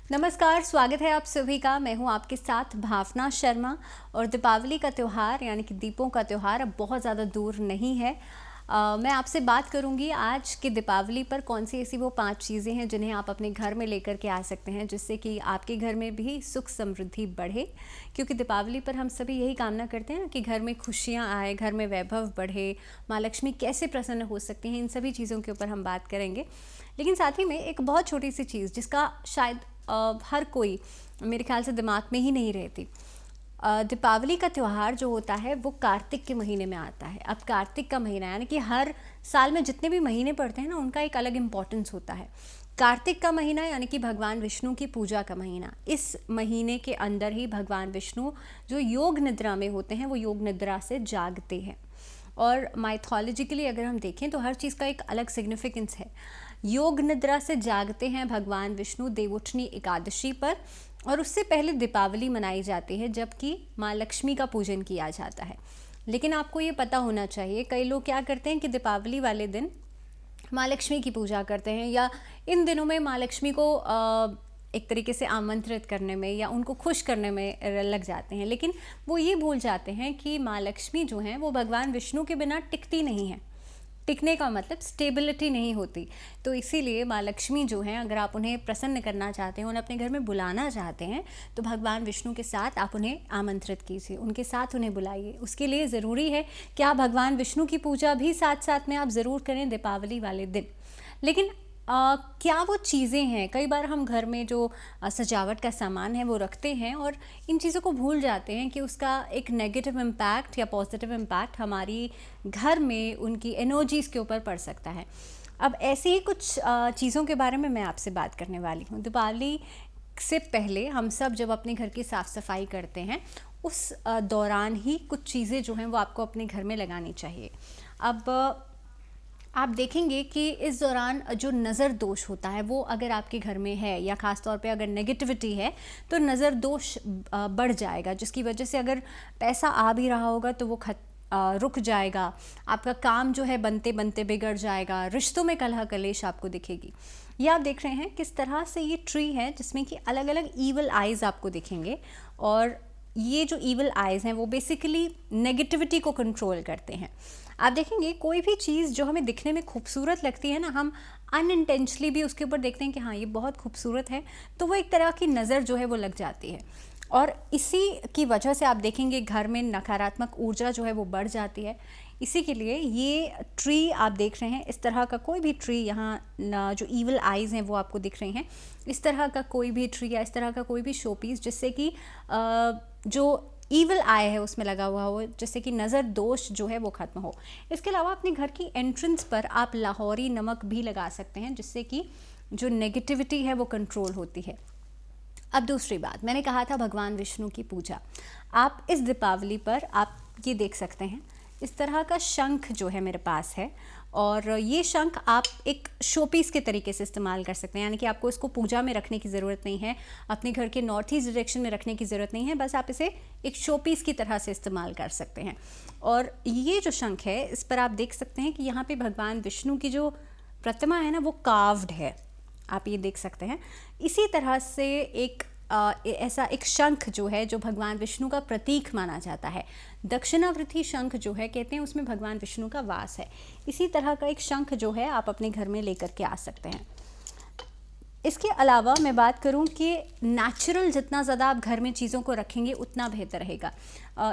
नमस्कार, स्वागत है आप सभी का। मैं हूं आपके साथ भावना शर्मा। और दीपावली का त्यौहार यानी कि दीपों का त्यौहार अब बहुत ज़्यादा दूर नहीं है। मैं आपसे बात करूंगी आज की दीपावली पर कौन सी ऐसी वो 5 चीज़ें हैं जिन्हें आप अपने घर में लेकर के आ सकते हैं, जिससे कि आपके घर में भी सुख समृद्धि बढ़े। क्योंकि दीपावली पर हम सभी यही कामना करते हैं कि घर में खुशियाँ आए, घर में वैभव बढ़े, माँ लक्ष्मी कैसे प्रसन्न हो सकती हैं, इन सभी चीज़ों के ऊपर हम बात करेंगे। लेकिन साथ ही में एक बहुत छोटी सी चीज़ जिसका शायद हर कोई मेरे ख्याल से दिमाग में ही नहीं रहती। दीपावली का त्यौहार जो होता है वो कार्तिक के महीने में आता है। अब कार्तिक का महीना यानी कि हर साल में जितने भी महीने पड़ते हैं ना, उनका एक अलग इम्पोर्टेंस होता है। कार्तिक का महीना यानी कि भगवान विष्णु की पूजा का महीना। इस महीने के अंदर ही भगवान विष्णु जो योग निद्रा में होते हैं वो योग निद्रा से जागते हैं। और माइथोलॉजिकली अगर हम देखें तो हर चीज़ का एक अलग सिग्निफिकेंस है। योग निद्रा से जागते हैं भगवान विष्णु देवउठनी एकादशी पर, और उससे पहले दीपावली मनाई जाती है जबकि माँ लक्ष्मी का पूजन किया जाता है। लेकिन आपको ये पता होना चाहिए, कई लोग क्या करते हैं कि दीपावली वाले दिन माँ लक्ष्मी की पूजा करते हैं या इन दिनों में माँ लक्ष्मी को एक तरीके से आमंत्रित करने में या उनको खुश करने में लग जाते हैं। लेकिन वो ये भूल जाते हैं कि माँ लक्ष्मी जो हैं वो भगवान विष्णु के बिना टिकती नहीं हैं। टिकने का मतलब स्टेबिलिटी नहीं होती। तो इसीलिए माँ लक्ष्मी जो हैं, अगर आप उन्हें प्रसन्न करना चाहते हैं, उन्हें अपने घर में बुलाना चाहते हैं, तो भगवान विष्णु के साथ आप उन्हें आमंत्रित कीजिए, उनके साथ उन्हें बुलाइए। उसके लिए ज़रूरी है कि आप भगवान विष्णु की पूजा भी साथ साथ में आप ज़रूर करें दीपावली वाले दिन। लेकिन क्या वो चीज़ें हैं, कई बार हम घर में जो सजावट का सामान है वो रखते हैं और इन चीज़ों को भूल जाते हैं कि उसका एक नेगेटिव इम्पैक्ट या पॉजिटिव इम्पैक्ट हमारी घर में उनकी एनर्जीज़ के ऊपर पड़ सकता है। अब ऐसी ही कुछ चीज़ों के बारे में मैं आपसे बात करने वाली हूँ। दीपावली से पहले हम सब जब अपने घर की साफ़ सफाई करते हैं, उस दौरान ही कुछ चीज़ें जो हैं वो आपको अपने घर में लगानी चाहिए। अब आप देखेंगे कि इस दौरान जो नज़र दोष होता है वो अगर आपके घर में है, या ख़ास तौर पे अगर नेगेटिविटी है, तो नज़र दोष बढ़ जाएगा, जिसकी वजह से अगर पैसा आ भी रहा होगा तो वो रुक जाएगा। आपका काम जो है बनते बनते बिगड़ जाएगा, रिश्तों में कलह कलेश आपको दिखेगी। ये आप देख रहे हैं किस तरह से ये ट्री है जिसमें कि अलग अलग ईवल आइज़ आपको दिखेंगे, और ये जो ईवल आइज़ हैं वो बेसिकली नेगेटिविटी को कंट्रोल करते हैं। आप देखेंगे कोई भी चीज़ जो हमें दिखने में खूबसूरत लगती है ना, हम अनइंटेंशनली भी उसके ऊपर देखते हैं कि हाँ ये बहुत खूबसूरत है, तो वो एक तरह की नज़र जो है वो लग जाती है। और इसी की वजह से आप देखेंगे घर में नकारात्मक ऊर्जा जो है वो बढ़ जाती है। इसी के लिए ये ट्री आप देख रहे हैं, इस तरह का कोई भी ट्री, यहाँ जो ईवल आइज़ हैं वो आपको दिख रहे हैं, इस तरह का कोई भी ट्री या इस तरह का कोई भी शो पीस जिससे कि जो ईवल आई है उसमें लगा हुआ हो, जिससे कि नज़र दोष जो है वो ख़त्म हो। इसके अलावा अपने घर की एंट्रेंस पर आप लाहौरी नमक भी लगा सकते हैं, जिससे कि जो नेगेटिविटी है वो कंट्रोल होती है। अब दूसरी बात, मैंने कहा था भगवान विष्णु की पूजा। आप इस दीपावली पर आप ये देख सकते हैं, इस तरह का शंख जो है मेरे पास है, और ये शंख आप एक शोपीस के तरीके से इस्तेमाल कर सकते हैं। यानी कि आपको इसको पूजा में रखने की ज़रूरत नहीं है, अपने घर के नॉर्थ ईस्ट डायरेक्शन में रखने की ज़रूरत नहीं है, बस आप इसे एक शोपीस की तरह से इस्तेमाल कर सकते हैं। और ये जो शंख है, इस पर आप देख सकते हैं कि यहाँ पे भगवान विष्णु की जो प्रतिमा है ना वो कार्व्ड है, आप ये देख सकते हैं। इसी तरह से एक ऐसा एक शंख जो है जो भगवान विष्णु का प्रतीक माना जाता है, दक्षिणावर्ती शंख जो है, कहते हैं उसमें भगवान विष्णु का वास है। इसी तरह का एक शंख जो है आप अपने घर में लेकर के आ सकते हैं। इसके अलावा मैं बात करूं कि नेचुरल जितना ज़्यादा आप घर में चीज़ों को रखेंगे उतना बेहतर रहेगा।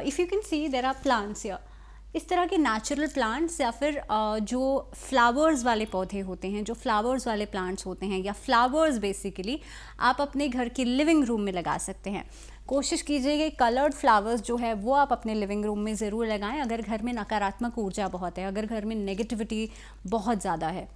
If you can see there are plants here, इस तरह के नेचुरल प्लांट्स या फिर जो फ्लावर्स वाले पौधे होते हैं, जो फ्लावर्स वाले प्लांट्स होते हैं, या फ्लावर्स बेसिकली आप अपने घर के लिविंग रूम में लगा सकते हैं। कोशिश कीजिए कि कलर्ड फ्लावर्स जो है वो आप अपने लिविंग रूम में ज़रूर लगाएं अगर घर में नकारात्मक ऊर्जा बहुत है, अगर घर में नेगेटिविटी बहुत ज़्यादा है।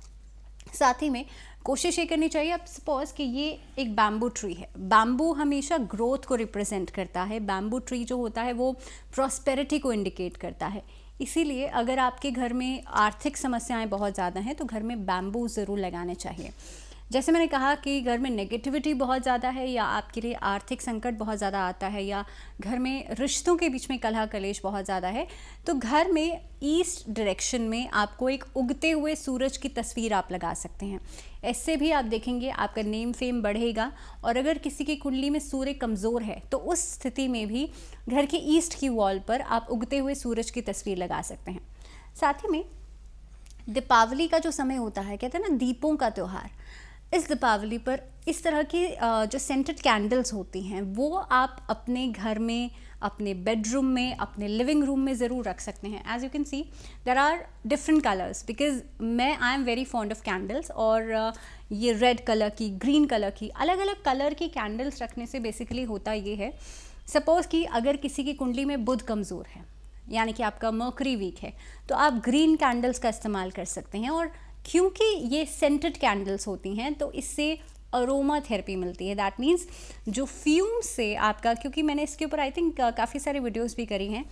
साथ ही में कोशिश ये करनी चाहिए, अब सपोज कि ये एक बैम्बू ट्री है। बैम्बू हमेशा ग्रोथ को रिप्रेजेंट करता है, बैम्बू ट्री जो होता है वो प्रॉस्पेरिटी को इंडिकेट करता है। इसीलिए अगर आपके घर में आर्थिक समस्याएं बहुत ज़्यादा हैं तो घर में बैम्बू ज़रूर लगाने चाहिए। जैसे मैंने कहा कि घर में नेगेटिविटी बहुत ज़्यादा है या आपके लिए आर्थिक संकट बहुत ज़्यादा आता है या घर में रिश्तों के बीच में कलह कलेश बहुत ज़्यादा है, तो घर में ईस्ट डायरेक्शन में आपको एक उगते हुए सूरज की तस्वीर आप लगा सकते हैं। इससे भी आप देखेंगे आपका नेम फेम बढ़ेगा। और अगर किसी की कुंडली में सूर्य कमज़ोर है तो उस स्थिति में भी घर के ईस्ट की वॉल पर आप उगते हुए सूरज की तस्वीर लगा सकते हैं। साथ ही में दीपावली का जो समय होता है, कहते हैं ना दीपों का त्यौहार, इस दीपावली पर इस तरह की जो सेंटेड कैंडल्स होती हैं वो आप अपने घर में, अपने बेडरूम में, अपने लिविंग रूम में ज़रूर रख सकते हैं। As you can see there are different colours, because I am very fond of candles. और ये रेड कलर की, ग्रीन कलर की, अलग अलग कलर की कैंडल्स रखने से बेसिकली होता ये है, सपोज़ कि अगर किसी की कुंडली में बुध कमज़ोर है यानी कि आपका मर्करी वीक है, तो आप ग्रीन कैंडल्स का इस्तेमाल कर सकते हैं। और क्योंकि ये सेंटेड कैंडल्स होती हैं तो इससे अरोमा थेरेपी मिलती है। दैट मीन्स जो फ्यूम से आपका, क्योंकि मैंने इसके ऊपर आई थिंक काफ़ी सारे वीडियोस भी करी हैं,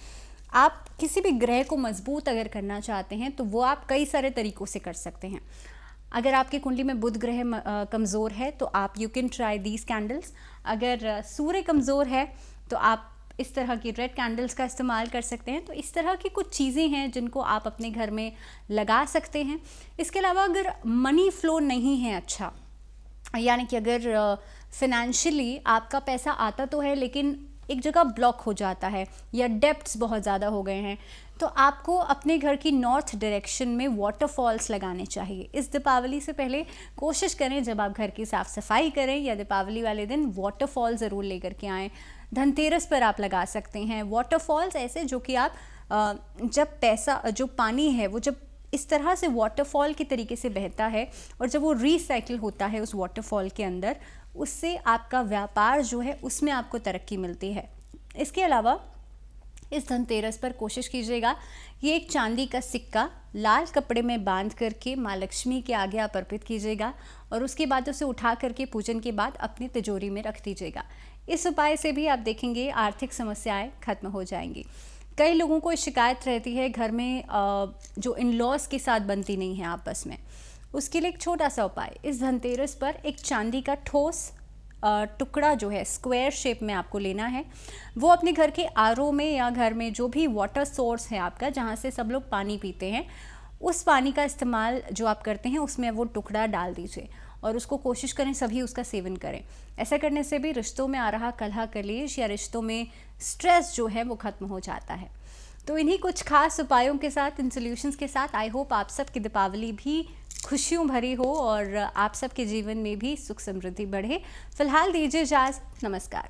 आप किसी भी ग्रह को मजबूत अगर करना चाहते हैं तो वो आप कई सारे तरीक़ों से कर सकते हैं। अगर आपकी कुंडली में बुध ग्रह कमज़ोर है तो आप you can try these candles. अगर सूर्य कमज़ोर है तो आप इस तरह की रेड कैंडल्स का इस्तेमाल कर सकते हैं। तो इस तरह की कुछ चीज़ें हैं जिनको आप अपने घर में लगा सकते हैं। इसके अलावा अगर मनी फ्लो नहीं है अच्छा, यानी कि अगर फिनेंशियली आपका पैसा आता तो है लेकिन एक जगह ब्लॉक हो जाता है या डेब्ट्स बहुत ज़्यादा हो गए हैं, तो आपको अपने घर की नॉर्थ डायरेक्शन में वाटरफॉल्स लगाने चाहिए। इस दीपावली से पहले कोशिश करें जब आप घर की साफ़ सफाई करें या दीपावली वाले दिन वाटरफॉल ज़रूर लेकर के आएँ। धनतेरस पर आप लगा सकते हैं वाटरफॉल्स ऐसे, जो कि आप जब पैसा, जो पानी है वो जब इस तरह से वाटरफॉल के तरीके से बहता है और जब वो रिसाइकिल होता है उस वाटरफॉल के अंदर, उससे आपका व्यापार जो है उसमें आपको तरक्की मिलती है। इसके अलावा इस धनतेरस पर कोशिश कीजिएगा ये एक चांदी का सिक्का लाल कपड़े में बांध करके माँ लक्ष्मी के आगे आप अर्पित कीजिएगा और उसके बाद उसे उठा करके पूजन के बाद अपनी तिजोरी में रख दीजिएगा। इस उपाय से भी आप देखेंगे आर्थिक समस्याएं खत्म हो जाएंगी। कई लोगों को शिकायत रहती है घर में जो इन लॉज के साथ बनती नहीं है आपस में, उसके लिए एक छोटा सा उपाय, इस धनतेरस पर एक चांदी का ठोस टुकड़ा जो है स्क्वायर शेप में आपको लेना है। वो अपने घर के आरओ में या घर में जो भी वाटर सोर्स है आपका, जहाँ से सब लोग पानी पीते हैं, उस पानी का इस्तेमाल जो आप करते हैं उसमें वो टुकड़ा डाल दीजिए और उसको कोशिश करें सभी उसका सेवन करें। ऐसा करने से भी रिश्तों में आ रहा कलह कलेश या रिश्तों में स्ट्रेस जो है वो खत्म हो जाता है। तो इन्हीं कुछ खास उपायों के साथ, इन सॉल्यूशंस के साथ आई होप आप सबकी दीपावली भी खुशियों भरी हो और आप सबके जीवन में भी सुख समृद्धि बढ़े। फिलहाल दीजिए इजाज़त, नमस्कार।